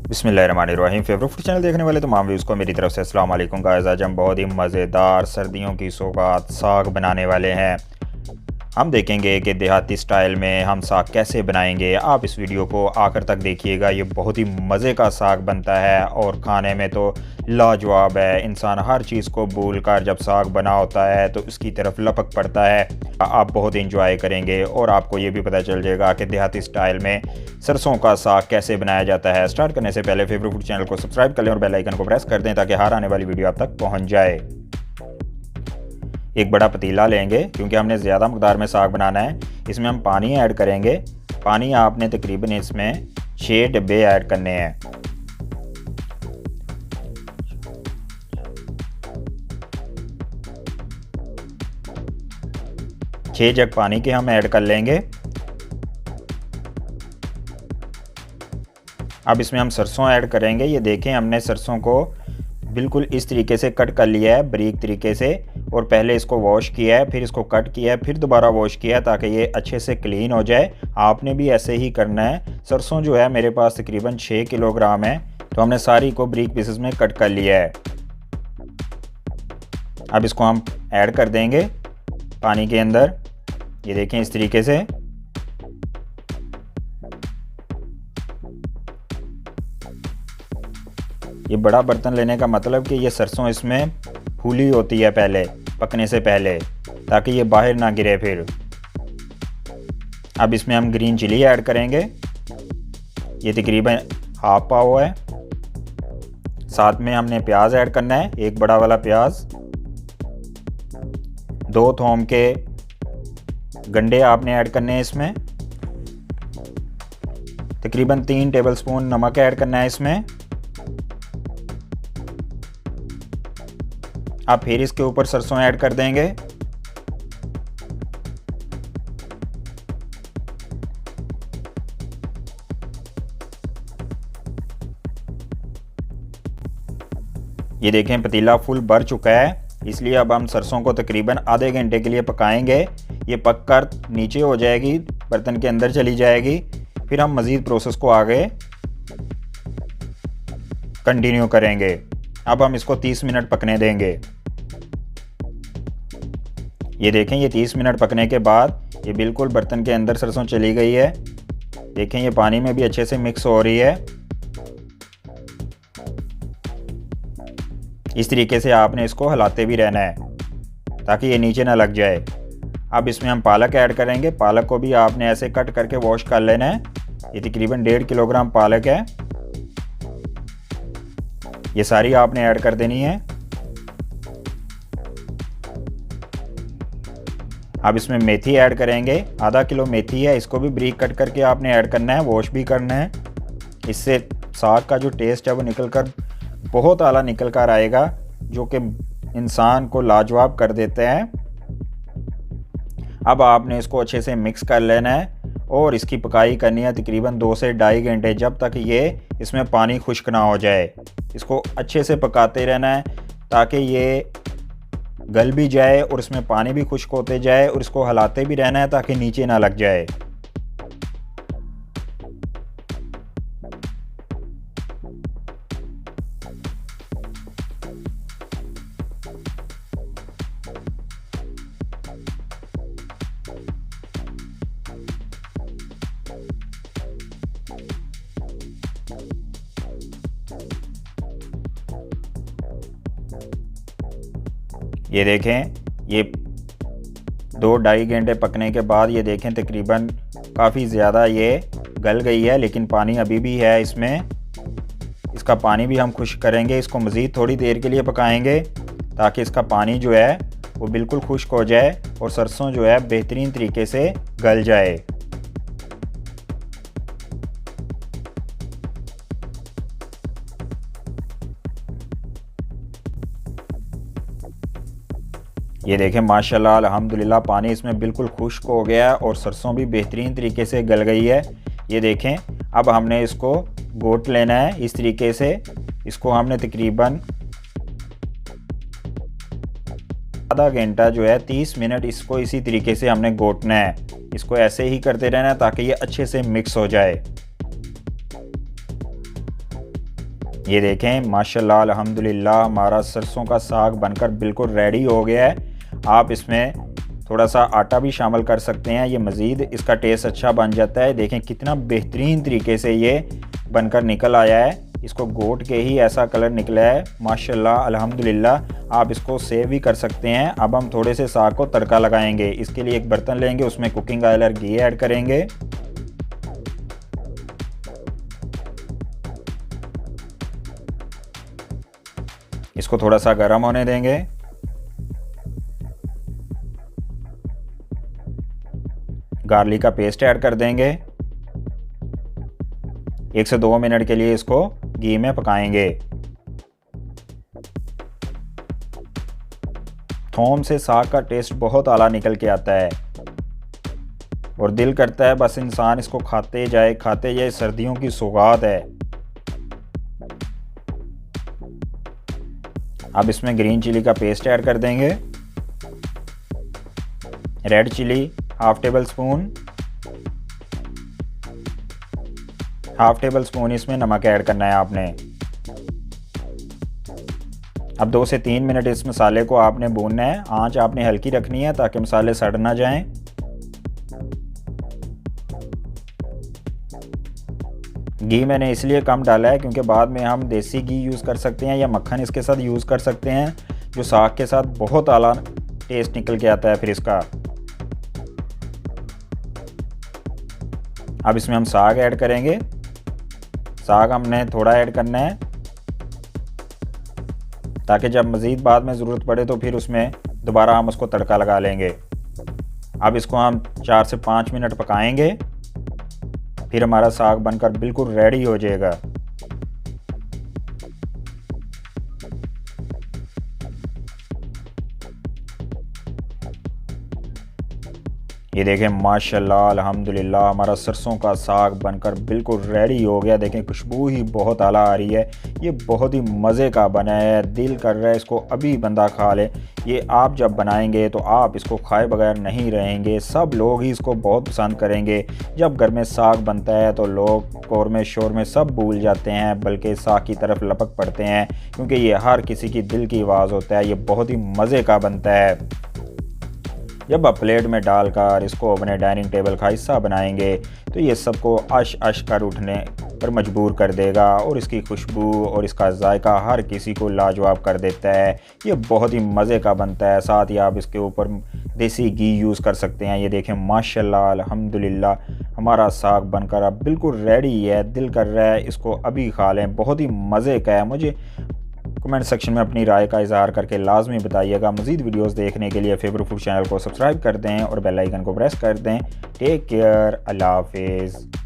बिस्मिल्लाहिर्रहमानिर्रहीम। Favourite food channel देखने वाले तमाम व्यूज़ को मेरी तरफ से अस्सलाम वालेकुम गाइस। आज हम बहुत ही मज़ेदार सर्दियों की सौगात साग बनाने वाले हैं। हम देखेंगे कि देहाती स्टाइल में हम साग कैसे बनाएंगे। आप इस वीडियो को आखिर तक देखिएगा, ये बहुत ही मज़े का साग बनता है और खाने में तो लाजवाब है। इंसान हर चीज़ को भूल कर जब साग बना होता है तो उसकी तरफ लपक पड़ता है। आप बहुत इंजॉय करेंगे और आपको ये भी पता चल जाएगा कि देहाती स्टाइल में सरसों का साग कैसे बनाया जाता है। स्टार्ट करने से पहले फेवरेट फूड चैनल को सब्सक्राइब कर लें और बेल आइकन को प्रेस कर दें ताकि हर आने वाली वीडियो आप तक पहुँच जाए। एक बड़ा पतीला लेंगे क्योंकि हमने ज़्यादा मकदार में साग बनाना है। इसमें हम पानी ऐड करेंगे। पानी आपने तकरीबन इसमें 6 डब्बे ऐड करने हैं। छः जग पानी के हम ऐड कर लेंगे। अब इसमें हम सरसों ऐड करेंगे। ये देखें, हमने सरसों को बिल्कुल इस तरीके से कट कर लिया है, बारीक तरीके से, और पहले इसको वॉश किया है, फिर इसको कट किया है, फिर दोबारा वॉश किया है ताकि ये अच्छे से क्लीन हो जाए। आपने भी ऐसे ही करना है। सरसों जो है मेरे पास तकरीबन 6 किलोग्राम है, तो हमने सारी को बारीक पीसेस में कट कर लिया है। अब इसको हम ऐड कर देंगे पानी के अंदर। ये देखें इस तरीके से। ये बड़ा बर्तन लेने का मतलब कि ये सरसों इसमें फूली होती है पहले, पकने से पहले, ताकि ये बाहर ना गिरे फिर। अब इसमें हम ग्रीन चिली ऐड करेंगे। ये तकरीबन हाफ पाव है। साथ में हमने प्याज ऐड करना है, एक बड़ा वाला प्याज। 2 थोम के गंडे आपने ऐड करने हैं इसमें। तकरीबन 3 टेबलस्पून नमक ऐड करना है इसमें। अब फिर इसके ऊपर सरसों ऐड कर देंगे। ये देखें पतीला फुल भर चुका है, इसलिए अब हम सरसों को तकरीबन आधे घंटे के लिए पकाएंगे। ये पककर नीचे हो जाएगी, बर्तन के अंदर चली जाएगी। फिर हम मज़ीद प्रोसेस को आगे कंटिन्यू करेंगे। अब हम इसको 30 मिनट पकने देंगे। ये देखें, ये 30 मिनट पकने के बाद ये बिल्कुल बर्तन के अंदर सरसों चली गई है। देखें, ये पानी में भी अच्छे से मिक्स हो रही है। इस तरीके से आपने इसको हिलाते भी रहना है ताकि ये नीचे ना लग जाए। अब इसमें हम पालक ऐड करेंगे। पालक को भी आपने ऐसे कट करके वॉश कर लेना है। ये तकरीबन 1.5 किलोग्राम पालक है। ये सारी आपने ऐड कर देनी है। अब इसमें मेथी ऐड करेंगे। आधा किलो मेथी है, इसको भी बारीक कट करके आपने ऐड करना है, वॉश भी करना है। इससे साग का जो टेस्ट है वो निकल कर बहुत आला निकल कर आएगा, जो कि इंसान को लाजवाब कर देते हैं। अब आपने इसको अच्छे से मिक्स कर लेना है और इसकी पकाई करनी है तकरीबन 2 से 2.5 घंटे, जब तक ये इसमें पानी खुश्क ना हो जाए। इसको अच्छे से पकाते रहना है ताकि ये गल भी जाए और इसमें पानी भी खुश्क होते जाए, और इसको हिलाते भी रहना है ताकि नीचे ना लग जाए। ये देखें, ये 2-2.5 घंटे पकने के बाद ये देखें तकरीबन काफ़ी ज़्यादा ये गल गई है, लेकिन पानी अभी भी है इसमें। इसका पानी भी हम खुश्क करेंगे। इसको मज़ीद थोड़ी देर के लिए पकाएंगे ताकि इसका पानी जो है वो बिल्कुल खुश्क हो जाए और सरसों जो है बेहतरीन तरीके से गल जाए। ये देखें, माशाल्लाह अल्हम्दुलिल्लाह पानी इसमें बिल्कुल खुश्क हो गया है और सरसों भी बेहतरीन तरीके से गल गई है। ये देखें, अब हमने इसको गोट लेना है इस तरीके से। इसको हमने तकरीबन आधा घंटा जो है 30 मिनट इसको इसी तरीके से हमने गोटना है। इसको ऐसे ही करते रहना ताकि ये अच्छे से मिक्स हो जाए। ये देखें माशाल्लाह अल्हम्दुलिल्लाह हमारा सरसों का साग बनकर बिल्कुल रेडी हो गया है। आप इसमें थोड़ा सा आटा भी शामिल कर सकते हैं, ये मज़ीद इसका टेस्ट अच्छा बन जाता है। देखें कितना बेहतरीन तरीके से ये बनकर निकल आया है, इसको गोट के ही ऐसा कलर निकला है माशाल्लाह अल्हम्दुलिल्लाह। आप इसको सेव भी कर सकते हैं। अब हम थोड़े से साग को तड़का लगाएंगे। इसके लिए एक बर्तन लेंगे, उसमें कुकिंग ऑयल और घी ऐड करेंगे। इसको थोड़ा सा गर्म होने देंगे। गार्लिक का पेस्ट ऐड कर देंगे। 1 से 2 मिनट के लिए इसको घी में पकाएंगे। थोम से साग का टेस्ट बहुत आला निकल के आता है और दिल करता है बस इंसान इसको खाते जाए। सर्दियों की सौगात है। अब इसमें ग्रीन चिली का पेस्ट ऐड कर देंगे। Red chilli half tablespoon इसमें नमक ऐड करना है आपने। अब 2 से 3 मिनट इस मसाले को आपने भूनना है। आंच आपने हल्की रखनी है ताकि मसाले सड़ ना जाएं। घी मैंने इसलिए कम डाला है क्योंकि बाद में हम देसी घी यूज़ कर सकते हैं या मक्खन इसके साथ यूज़ कर सकते हैं, जो साग के साथ बहुत आला टेस्ट निकल के आता है फिर इसका। अब इसमें हम साग ऐड करेंगे। साग हमने थोड़ा ऐड करना है ताकि जब मज़ीद बाद में ज़रूरत पड़े तो फिर उसमें दोबारा हम उसको तड़का लगा लेंगे। अब इसको हम 4 से 5 मिनट पकाएंगे, फिर हमारा साग बनकर बिल्कुल रेडी हो जाएगा। ये देखें माशाल्लाह अल्हम्दुलिल्लाह हमारा सरसों का साग बनकर बिल्कुल रेडी हो गया। देखें खुशबू ही बहुत आला आ रही है। ये बहुत ही मज़े का बना है, दिल कर रहा है इसको अभी बंदा खा ले। ये आप जब बनाएंगे तो आप इसको खाए बगैर नहीं रहेंगे। सब लोग ही इसको बहुत पसंद करेंगे। जब घर में साग बनता है तो लोग कौरमे शोरमे सब भूल जाते हैं, बल्कि साग की तरफ लपक पड़ते हैं क्योंकि ये हर किसी की दिल की आवाज़ होता है। ये बहुत ही मज़े का बनता है। जब आप प्लेट में डालकर इसको अपने डाइनिंग टेबल का हिस्सा बनाएंगे तो ये सबको अश कर उठने पर मजबूर कर देगा और इसकी खुशबू और इसका जायका हर किसी को लाजवाब कर देता है। ये बहुत ही मज़े का बनता है। साथ ही आप इसके ऊपर देसी घी यूज़ कर सकते हैं। ये देखें माशाल्लाह अल्हम्दुलिल्लाह हमारा साग बनकर अब बिल्कुल रेडी है। दिल कर रहा है इसको अभी खा लें। बहुत ही मज़े का है। मुझे कमेंट सेक्शन में अपनी राय का इज़हार करके लाजमी बताइएगा। मज़ीद वीडियोस देखने के लिए फेवरेट फूड चैनल को सब्सक्राइब कर दें और बेल आइकन को प्रेस कर दें। टेक केयर, अल्लाह हाफिज़।